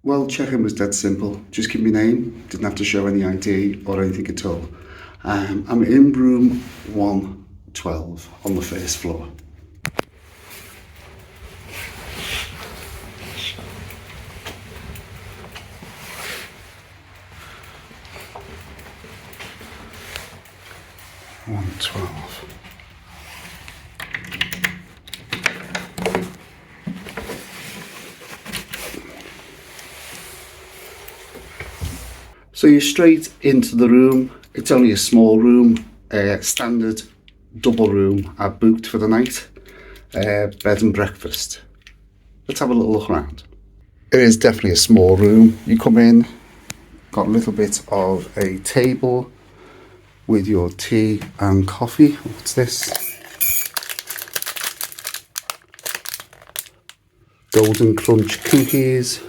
Well, check-in was dead simple. Just give me name, didn't have to show any ID or anything at all. I'm in room 112 on the first floor. So you're straight into the room. It's only a small room, standard double room I've booked for the night, bed and breakfast. Let's have a little look around. It is definitely a small room. You come in, got a little bit of a table with your tea and coffee. What's this? Golden Crunch cookies,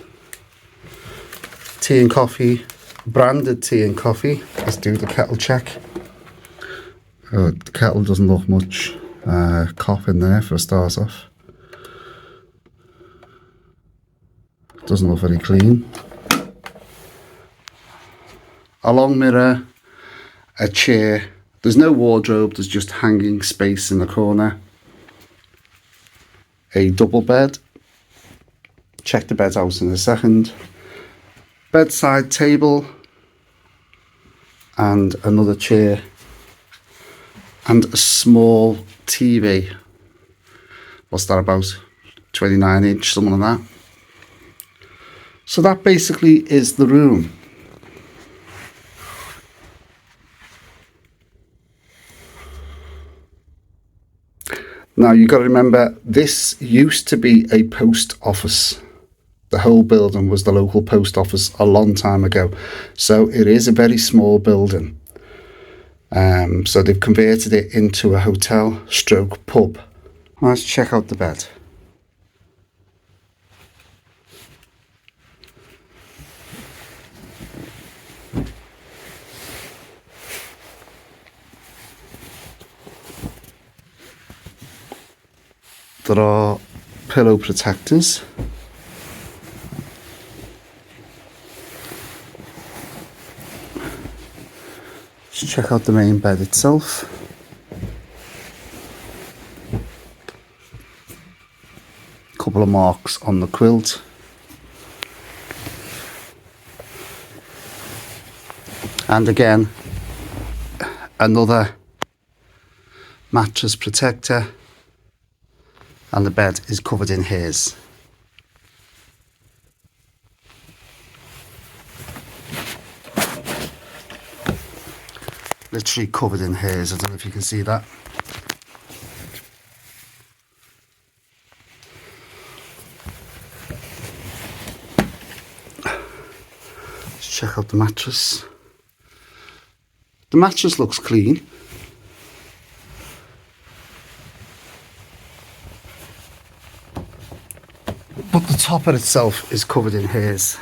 tea and coffee. Branded tea and coffee. Let's do the kettle check. The kettle doesn't look much cough in there for a start off. Doesn't look very clean. A long mirror, a chair. There's no wardrobe, there's just hanging space in the corner. A double bed. Check the bed out in a second. Bedside table and another chair and a small TV. What's that, about 29 inch, something like that. So that basically is the room. Now you've got to remember, this used to be a post office. The whole building was the local post office a long time ago. So it is a very small building. So they've converted it into a hotel stroke pub. Let's check out the bed. There are pillow protectors. Let's check out the main bed itself. Couple of marks on the quilt. And again, another mattress protector. And the bed is covered in hairs. Literally covered in hairs. I don't know if you can see that. Let's check out the mattress. The mattress looks clean. But the topper itself is covered in hairs.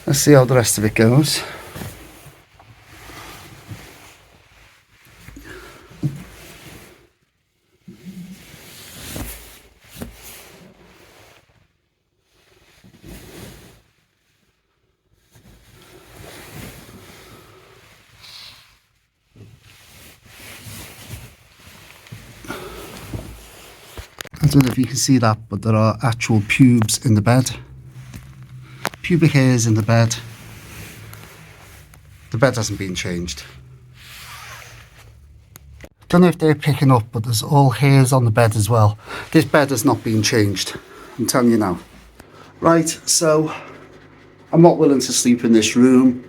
Let's see how the rest of it goes. I don't know if you can see that, but there are actual pubes in the bed. Pubic hairs in the bed. The bed hasn't been changed. Don't know if they're picking up, but there's all hairs on the bed as well. This bed has not been changed, I'm telling you now. Right, so I'm not willing to sleep in this room.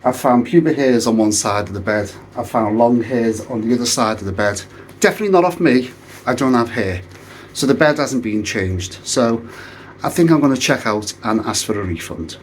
I found pubic hairs on one side of the bed. I found long hairs on the other side of the bed. Definitely not off me. I don't have hair. So the bed hasn't been changed. So I think I'm going to check out and ask for a refund.